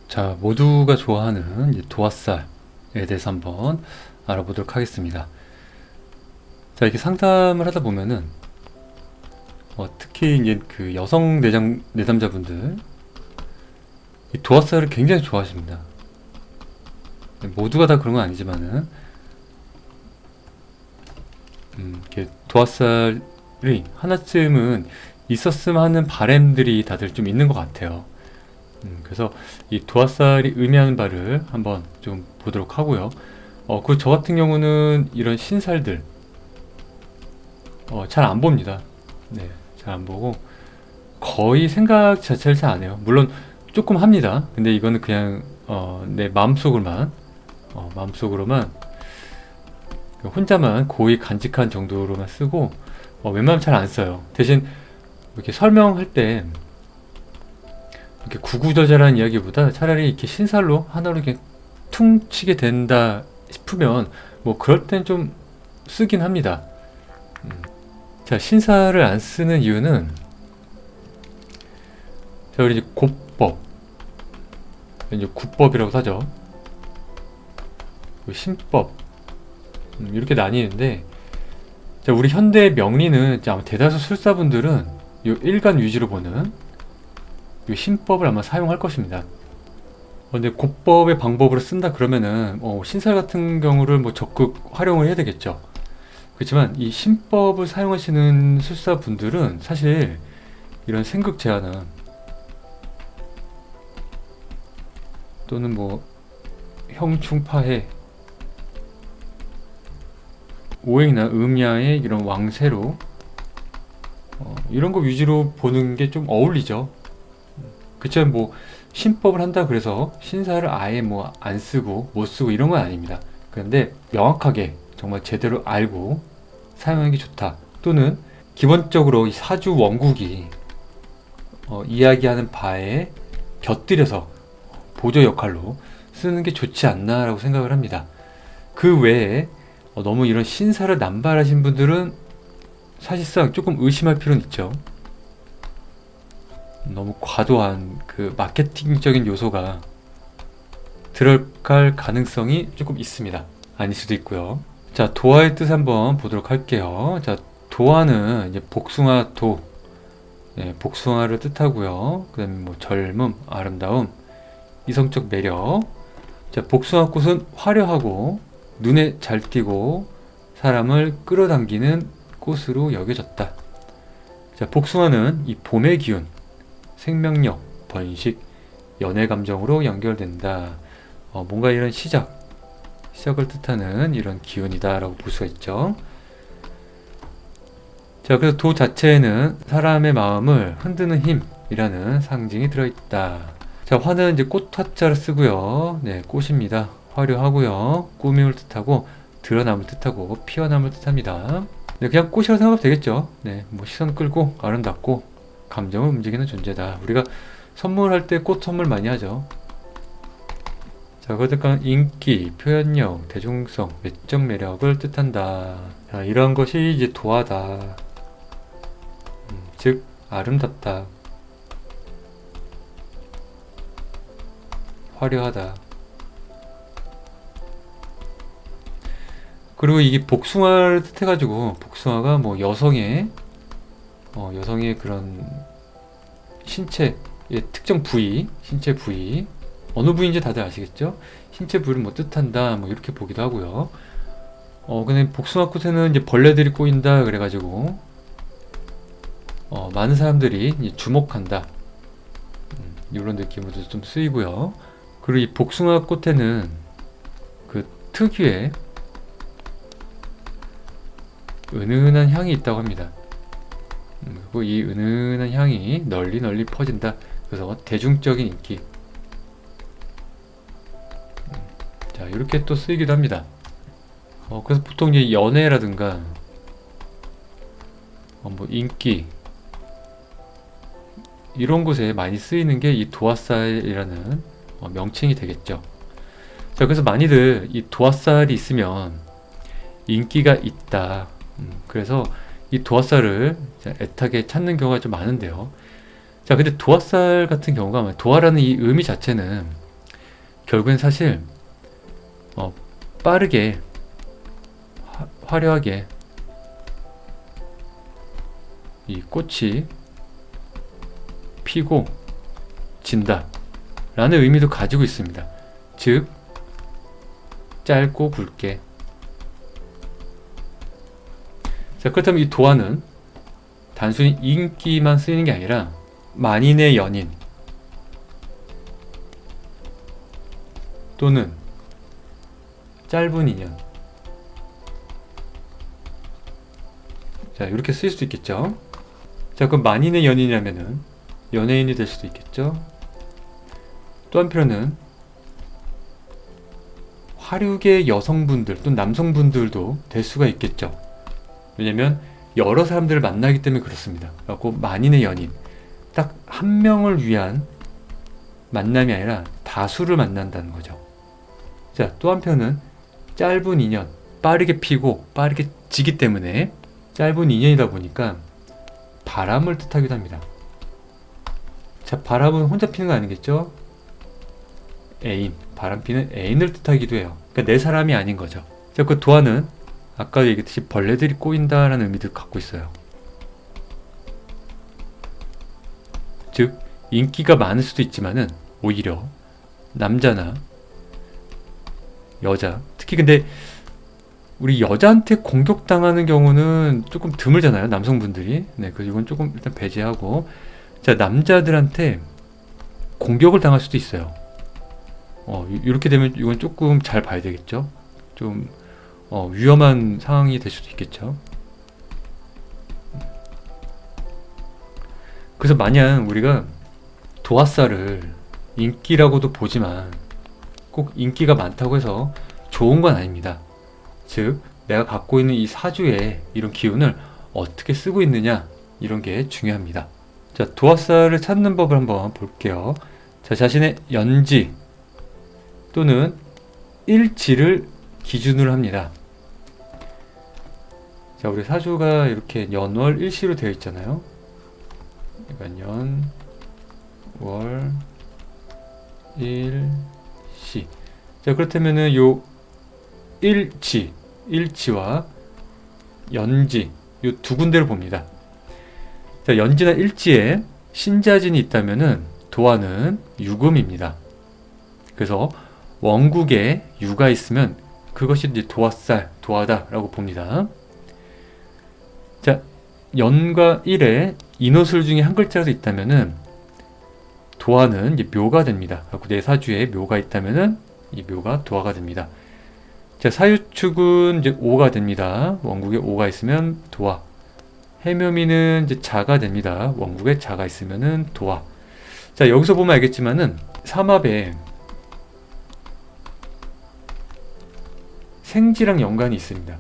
자, 모두가 좋아하는 이 도화살에 대해서 한번 알아보도록 하겠습니다. 자, 이렇게 상담을 하다 보면은 특히 이제 그 여성 내담자분들 이 도화살을 굉장히 좋아하십니다. 모두가 다 그런 건 아니지만은 이렇게 도화살이 하나쯤은 있었으면 하는 바람들이 다들 좀 있는 것 같아요. 그래서 이 도화살이 의미하는 바를 한번 좀 보도록 하고요. 그 저 같은 경우는 이런 신살들 잘 안 봅니다. 네, 잘 안 보고 거의 생각 자체를 잘 안 해요. 물론 조금 합니다. 근데 이거는 그냥 내 마음속으로만 혼자만 고이 간직한 정도로만 쓰고 웬만하면 잘 안 써요. 대신 이렇게 설명할 때 이렇게 구구절절한 이야기보다 차라리 이렇게 신살로 하나로 이렇게 퉁치게 된다 싶으면 뭐 그럴 땐 좀 쓰긴 합니다. 자, 신사를 안 쓰는 이유는 자, 우리 이제 고법, 이제 구법이라고 하죠. 신법 이렇게 나뉘는데 자, 우리 현대 명리는 아마 대다수 술사분들은 이 일간 위주로 보는 이 신법을 아마 사용할 것입니다. 근데 고법의 방법으로 쓴다 그러면은 신살 같은 경우를 뭐 적극 활용을 해야 되겠죠. 그렇지만 이 신법을 사용하시는 술사분들은 사실 이런 생극 제한은 또는 뭐 형충파해 오행이나 음야의 이런 왕세로 이런 거 위주로 보는 게 좀 어울리죠. 그치만 뭐 신법을 한다 그래서 신사를 아예 뭐 안 쓰고 못 쓰고 이런 건 아닙니다. 그런데 명확하게 정말 제대로 알고 사용하는 게 좋다. 또는 기본적으로 이 사주 원국이 이야기하는 바에 곁들여서 보조 역할로 쓰는 게 좋지 않나라고 생각을 합니다. 그 외에 너무 이런 신사를 남발하신 분들은 사실상 조금 의심할 필요는 있죠. 너무 과도한 그 마케팅적인 요소가 들어갈 가능성이 조금 있습니다. 아닐 수도 있고요. 자, 도화의 뜻 한번 보도록 할게요. 자, 도화는 이제 복숭아 도, 복숭아를 뜻하고요. 그 다음에 뭐 젊음, 아름다움, 이성적 매력. 자, 복숭아꽃은 화려하고 눈에 잘 띄고 사람을 끌어당기는 꽃으로 여겨졌다. 자, 복숭아는 이 봄의 기운, 생명력, 번식, 연애 감정으로 연결된다. 뭔가 이런 시작을 뜻하는 이런 기운이다 라고 볼 수가 있죠. 자, 그래서 도 자체에는 사람의 마음을 흔드는 힘이라는 상징이 들어있다. 자, 화는 이제 꽃화자를 쓰고요. 네, 꽃입니다. 화려하고요. 꾸밈을 뜻하고 드러남을 뜻하고 피어남을 뜻합니다. 네, 그냥 꽃이라고 생각하면 되겠죠. 네, 뭐 시선 끌고 아름답고 감정을 움직이는 존재다. 우리가 선물할 때 꽃 선물 많이 하죠. 자, 그러니까 인기, 표현력, 대중성, 외적 매력을 뜻한다. 자, 이러한 것이 이제 도화다. 즉 아름답다, 화려하다. 그리고 이게 복숭아를 뜻해가지고 복숭아가 뭐 여성의 그런 신체의 특정 부위, 신체 부위, 어느 부위인지 다들 아시겠죠? 신체 부위를 뭐 뜻한다, 뭐 이렇게 보기도 하고요. 근데 복숭아꽃에는 이제 벌레들이 꼬인다 그래가지고 많은 사람들이 이제 주목한다. 이런 느낌으로도 좀 쓰이고요. 그리고 이 복숭아꽃에는 그 특유의 은은한 향이 있다고 합니다. 그리고 이 은은한 향이 널리 퍼진다. 그래서 대중적인 인기. 자, 이렇게 또 쓰이기도 합니다. 그래서 보통 이제 연애라든가 뭐 인기 이런 곳에 많이 쓰이는 게 이 도화살이라는 명칭이 되겠죠. 자, 그래서 많이들 이 도화살이 있으면 인기가 있다. 그래서 이 도화살을 애타게 찾는 경우가 좀 많은데요. 자, 근데 도화살 같은 경우가 도화라는 이 의미 자체는 결국엔 사실 빠르게 화려하게 이 꽃이 피고 진다 라는 의미도 가지고 있습니다. 즉 짧고 굵게. 자, 그렇다면 이 도화는 단순히 인기만 쓰이는 게 아니라 만인의 연인 또는 짧은 인연, 자 이렇게 쓰일 수도 있겠죠. 자, 그럼 만인의 연인이라면은 연예인이 될 수도 있겠죠. 또 한편으로는 화류계 여성분들 또는 남성분들도 될 수가 있겠죠. 왜냐면 여러 사람들을 만나기 때문에 그렇습니다. 그래서 만인의 연인, 딱 한 명을 위한 만남이 아니라 다수를 만난다는 거죠. 자, 또 한편은 짧은 인연, 빠르게 피고 빠르게 지기 때문에 짧은 인연이다 보니까 바람을 뜻하기도 합니다. 자, 바람은 혼자 피는 거 아니겠죠? 애인, 바람 피는 애인을 뜻하기도 해요. 그러니까 내 사람이 아닌 거죠. 자, 그 도화는 아까 얘기했듯이 벌레들이 꼬인다라는 의미도 갖고 있어요. 즉 인기가 많을 수도 있지만은 오히려 남자나 여자, 특히 근데 우리 여자한테 공격당하는 경우는 조금 드물잖아요, 남성분들이. 네, 그래서 이건 조금 일단 배제하고, 자, 남자들한테 공격을 당할 수도 있어요. 이렇게 되면 이건 조금 잘 봐야 되겠죠. 좀 위험한 상황이 될 수도 있겠죠. 그래서 만약 우리가 도화살을 인기라고도 보지만 꼭 인기가 많다고 해서 좋은 건 아닙니다. 즉 내가 갖고 있는 이 사주의 이런 기운을 어떻게 쓰고 있느냐, 이런 게 중요합니다. 자, 도화살을 찾는 법을 한번 볼게요. 자, 자신의 연지 또는 일지를 기준으로 합니다. 자, 우리 사주가 이렇게 연월 일시로 되어 있잖아요. 그러니까 연, 월, 일시. 자, 그렇다면은 요 일지와 연지, 요 두 군데를 봅니다. 자, 연지나 일지에 신자진이 있다면은 도화는 유금입니다. 그래서 원국에 유가 있으면 그것이 이제 도화살, 도화다라고 봅니다. 자, 연과 일에 인호술 중에 한 글자라도 있다면은 도화는 이제 묘가 됩니다. 내 사주에 묘가 있다면은 이 묘가 도화가 됩니다. 자, 사유축은 이제 오가 됩니다. 원국에 오가 있으면 도화. 해묘미는 이제 자가 됩니다. 원국에 자가 있으면은 도화. 자, 여기서 보면 알겠지만은 삼합에 생지랑 연관이 있습니다.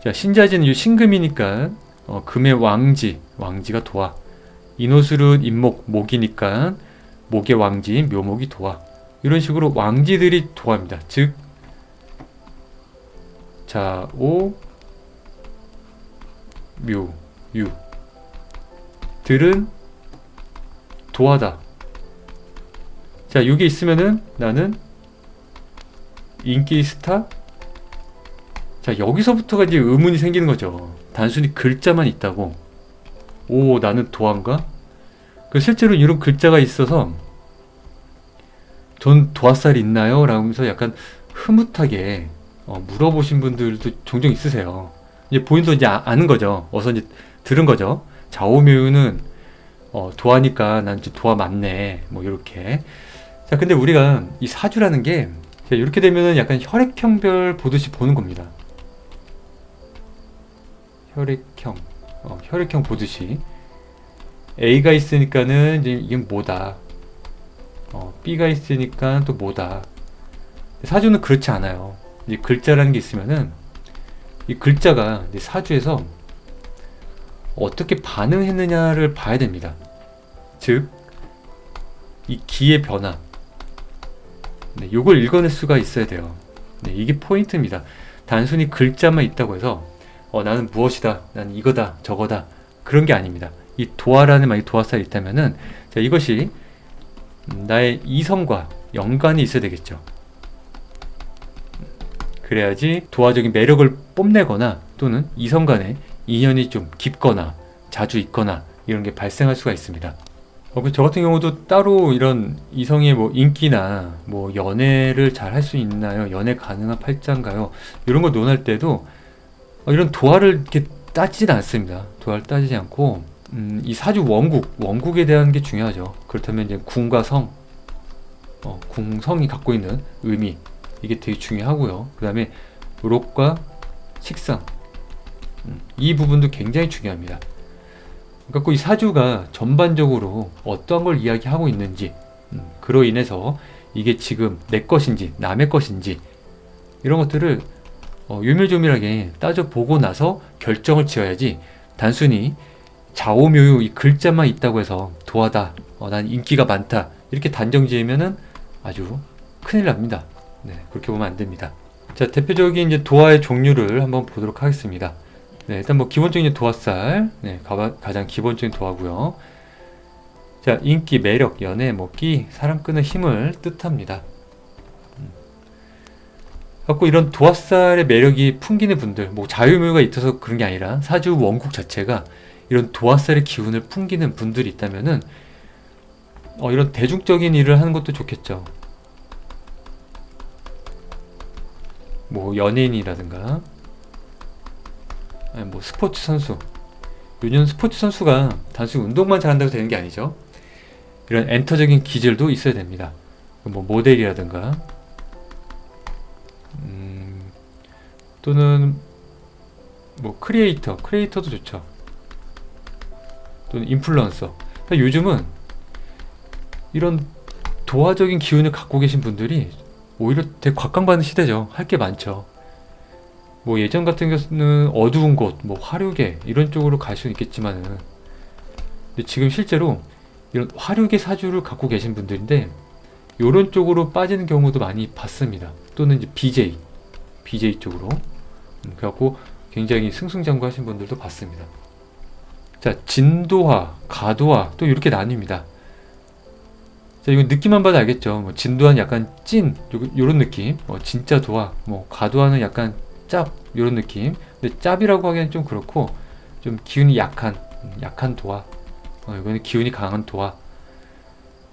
자, 신자지는 이 신금이니까 금의 왕지가 도화. 인호술은 인목, 목이니까 목의 왕지, 묘목이 도화. 이런 식으로 왕지들이 도화입니다. 즉 자오, 묘, 유 들은 도화다. 자, 이게 있으면은 나는 인기 스타. 자, 여기서부터가 이제 의문이 생기는 거죠. 단순히 글자만 있다고 오, 나는 도화인가? 실제로 이런 글자가 있어서 전 도화살이 있나요? 라면서 약간 흐뭇하게 물어보신 분들도 종종 있으세요. 이제 본인도 이제 아는 거죠. 어서 이제 들은 거죠. 좌오묘유는 도화니까 난 이제 도화 맞네, 뭐 이렇게. 자, 근데 우리가 이 사주라는 게 이렇게 되면은 약간 혈액형별 보듯이 보는 겁니다. 혈액형 보듯이 A가 있으니까는 이제 이게 뭐다, B가 있으니까 또 뭐다. 사주는 그렇지 않아요. 이 글자라는 게 있으면은 이 글자가 이제 사주에서 어떻게 반응했느냐를 봐야 됩니다. 즉, 이 기의 변화, 네, 요걸 읽어낼 수가 있어야 돼요. 네, 이게 포인트입니다. 단순히 글자만 있다고 해서 나는 무엇이다, 나는 이거다, 저거다, 그런 게 아닙니다. 이 도화라는 만약 도화살이 있다면은, 자, 이것이 나의 이성과 연관이 있어야 되겠죠. 그래야지 도화적인 매력을 뽐내거나 또는 이성 간의 인연이 좀 깊거나 자주 있거나 이런 게 발생할 수가 있습니다. 저 같은 경우도 따로 이런 이성의 뭐 인기나 뭐 연애를 잘 할 수 있나요? 연애 가능한 팔자인가요? 이런 거 논할 때도 이런 도화를 이렇게 따지진 않습니다. 도화를 따지지 않고 이 사주 원국에 대한 게 중요하죠. 그렇다면 이제 궁과 성, 궁성이 갖고 있는 의미 이게 되게 중요하고요. 그 다음에 록과 식상 이 부분도 굉장히 중요합니다. 그러니까 이 사주가 전반적으로 어떠한 걸 이야기하고 있는지 그로 인해서 이게 지금 내 것인지 남의 것인지 이런 것들을 유밀조밀하게 따져보고 나서 결정을 지어야지 단순히 좌오묘유 이 글자만 있다고 해서 도화다, 난 인기가 많다 이렇게 단정 지으면은 아주 큰일 납니다. 네, 그렇게 보면 안 됩니다. 자, 대표적인 이제 도화의 종류를 한번 보도록 하겠습니다. 네, 일단 뭐 기본적인 도화살, 네, 가장 기본적인 도화고요. 자, 인기, 매력, 연애, 뭐 끼, 사람 끄는 힘을 뜻합니다. 갖고 이런 도화살의 매력이 풍기는 분들, 뭐 자유묘가 있어서 그런 게 아니라 사주 원국 자체가 이런 도화살의 기운을 풍기는 분들이 있다면은 이런 대중적인 일을 하는 것도 좋겠죠. 뭐 연예인이라든가 아니 뭐 스포츠 선수. 요즘 스포츠 선수가 단순히 운동만 잘한다고 되는 게 아니죠. 이런 엔터적인 기질도 있어야 됩니다. 뭐 모델이라든가 또는 뭐 크리에이터도 좋죠. 또는 인플루언서. 요즘은 이런 도화적인 기운을 갖고 계신 분들이 오히려 되게 각광받는 시대죠. 할 게 많죠. 뭐 예전 같은 경우는 어두운 곳, 뭐 화류계 이런 쪽으로 갈 수는 있겠지만은 근데 지금 실제로 이런 화류계 사주를 갖고 계신 분들인데 이런 쪽으로 빠지는 경우도 많이 봤습니다. 또는 이제 BJ 쪽으로 그래갖고 굉장히 승승장구하신 분들도 봤습니다. 자, 진도화, 가도화 또 이렇게 나뉩니다. 자, 이건 느낌만 봐도 알겠죠. 뭐 진도화는 약간 찐 요런 느낌, 진짜 도화, 뭐 가도화는 약간 짭 요런 느낌. 근데 짭이라고 하기엔 좀 그렇고 좀 기운이 약한 도화. 이거는 기운이 강한 도화.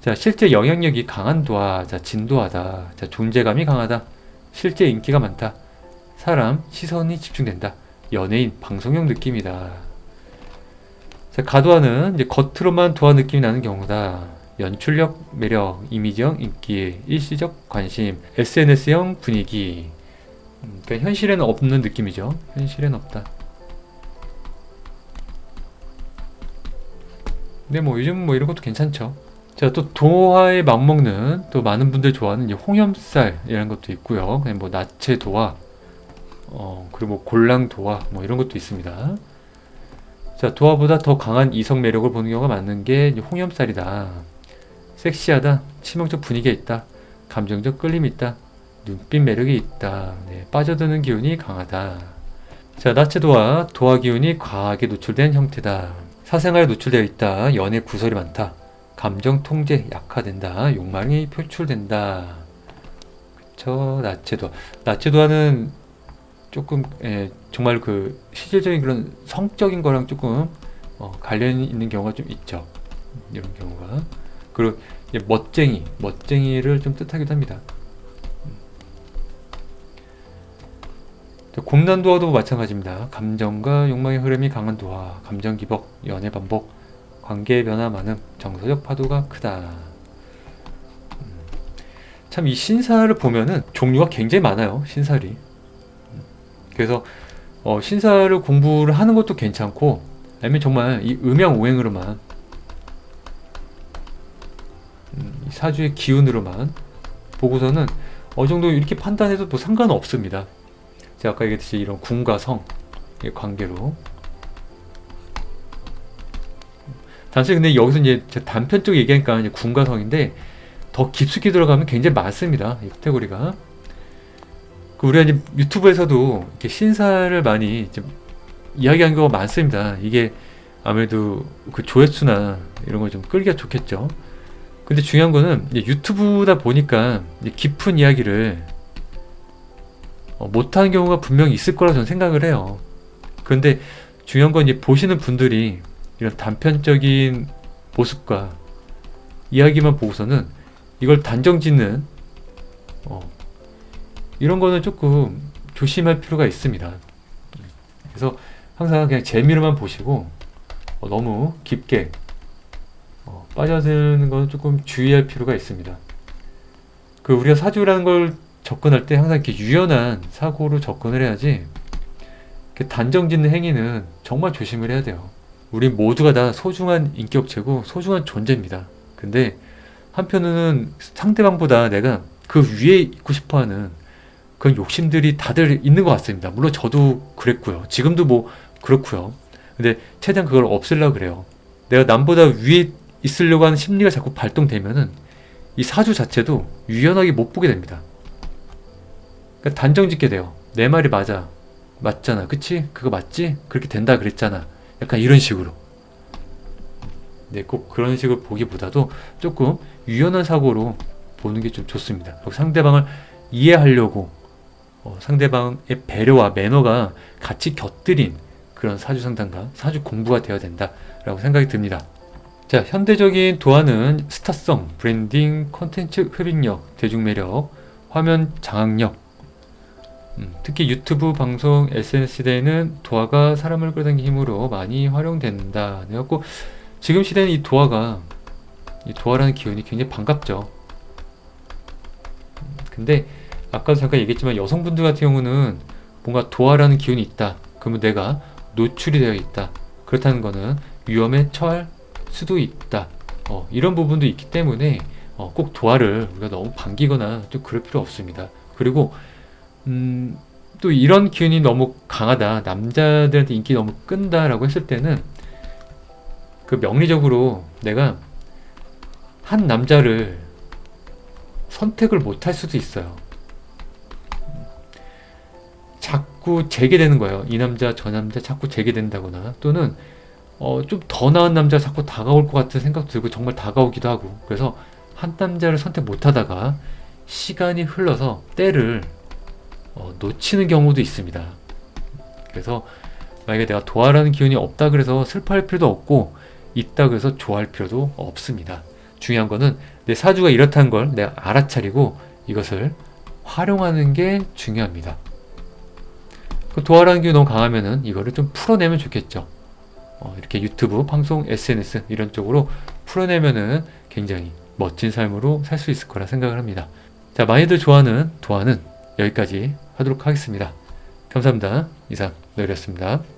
자, 실제 영향력이 강한 도화. 자, 진도화다. 자, 존재감이 강하다. 실제 인기가 많다. 사람 시선이 집중된다. 연예인 방송용 느낌이다. 자, 가도화는 이제 겉으로만 도화 느낌이 나는 경우다. 연출력, 매력, 이미지형 인기, 일시적 관심, SNS형 분위기. 그러니까 현실에는 없는 느낌이죠. 현실에는 없다. 근데 뭐 요즘 뭐 이런 것도 괜찮죠. 자, 또 도화에 맞먹는 또 많은 분들 좋아하는 이제 홍염살 이런 것도 있고요. 그냥 뭐 나체 도화, 그리고 뭐 골랑 도화 뭐 이런 것도 있습니다. 자, 도화보다 더 강한 이성 매력을 보는 경우가 많은 게 이제 홍염살이다. 섹시하다, 치명적 분위기가 있다, 감정적 끌림이 있다, 눈빛 매력이 있다, 네, 빠져드는 기운이 강하다. 자, 나체도화, 도화 기운이 과하게 노출된 형태다. 사생활에 노출되어 있다, 연애 구설이 많다, 감정 통제 약화된다, 욕망이 표출된다. 그쵸, 나체도화는 조금 정말 그 실질적인 그런 성적인 거랑 조금 관련이 있는 경우가 좀 있죠. 이런 경우가. 그리고 멋쟁이를 좀 뜻하기도 합니다. 곰난 도화도 마찬가지입니다. 감정과 욕망의 흐름이 강한 도화, 감정 기복, 연애 반복, 관계 변화 많음, 정서적 파도가 크다. 참 이 신사를 보면은 종류가 굉장히 많아요. 신살이. 그래서 신사를 공부를 하는 것도 괜찮고 아니면 정말 이 음양오행으로만 이 사주의 기운으로만 보고서는 어느 정도 이렇게 판단해도 뭐 상관은 없습니다. 제가 아까 얘기했듯이 이런 궁과 성의 관계로 단순히 근데 여기서 이제 단편적으로 얘기하니까 이제 궁과 성인데 더 깊숙이 들어가면 굉장히 많습니다. 이 카테고리가. 우리가 이제 유튜브에서도 이렇게 신사를 많이 이야기하는 경우가 많습니다. 이게 아무래도 그 조회수나 이런 걸 좀 끌기가 좋겠죠. 근데 중요한 거는 이제 유튜브다 보니까 이제 깊은 이야기를 못하는 경우가 분명히 있을 거라 저는 생각을 해요. 그런데 중요한 건 이제 보시는 분들이 이런 단편적인 모습과 이야기만 보고서는 이걸 단정 짓는 이런 거는 조금 조심할 필요가 있습니다. 그래서 항상 그냥 재미로만 보시고 너무 깊게 빠져드는 건 조금 주의할 필요가 있습니다. 그 우리가 사주라는 걸 접근할 때 항상 이렇게 유연한 사고로 접근을 해야지 이렇게 단정 짓는 행위는 정말 조심을 해야 돼요. 우리 모두가 다 소중한 인격체고 소중한 존재입니다. 근데 한편으로는 상대방보다 내가 그 위에 있고 싶어하는 그런 욕심들이 다들 있는 것 같습니다. 물론 저도 그랬고요. 지금도 뭐 그렇고요. 근데 최대한 그걸 없애려고 그래요. 내가 남보다 위에 있으려고 하는 심리가 자꾸 발동되면은 이 사주 자체도 유연하게 못 보게 됩니다. 그러니까 단정 짓게 돼요. 내 말이 맞아. 맞잖아. 그치? 그거 맞지? 그렇게 된다 그랬잖아. 약간 이런 식으로. 네, 꼭 그런 식으로 보기보다도 조금 유연한 사고로 보는 게 좀 좋습니다. 그리고 상대방을 이해하려고 상대방의 배려와 매너가 같이 곁들인 그런 사주 상담과 사주 공부가 되어야 된다라고 생각이 듭니다. 자, 현대적인 도화는 스타성, 브랜딩, 콘텐츠 흡입력, 대중매력, 화면 장악력, 특히 유튜브, 방송, SNS 시대에는 도화가 사람을 끌어당기는 힘으로 많이 활용된다. 그래갖고 지금 시대는 이 도화라는 기운이 굉장히 반갑죠. 근데 아까도 잠깐 얘기했지만 여성분들 같은 경우는 뭔가 도화라는 기운이 있다. 그러면 내가 노출이 되어 있다. 그렇다는 거는 위험에 처할 수도 있다. 이런 부분도 있기 때문에 꼭 도화를 우리가 너무 반기거나 좀 그럴 필요 없습니다. 그리고 또 이런 기운이 너무 강하다. 남자들한테 인기 너무 끈다라고 했을 때는 그 명리적으로 내가 한 남자를 선택을 못할 수도 있어요. 자꾸 재게되는 거예요. 이 남자 저 남자 자꾸 재게된다거나 또는 좀 더 나은 남자가 자꾸 다가올 것 같은 생각 들고 정말 다가오기도 하고 그래서 한 남자를 선택 못하다가 시간이 흘러서 때를 놓치는 경우도 있습니다. 그래서 만약에 내가 도화라는 기운이 없다 그래서 슬퍼할 필요도 없고 있다 그래서 좋아할 필요도 없습니다. 중요한 거는 내 사주가 이렇다는 걸 내가 알아차리고 이것을 활용하는 게 중요합니다. 그 도화라는 기운이 너무 강하면은 이거를 좀 풀어내면 좋겠죠. 이렇게 유튜브, 방송, SNS 이런 쪽으로 풀어내면은 굉장히 멋진 삶으로 살 수 있을 거라 생각을 합니다. 자, 많이들 좋아하는 도화는 여기까지 하도록 하겠습니다. 감사합니다. 이상 노엘이었습니다.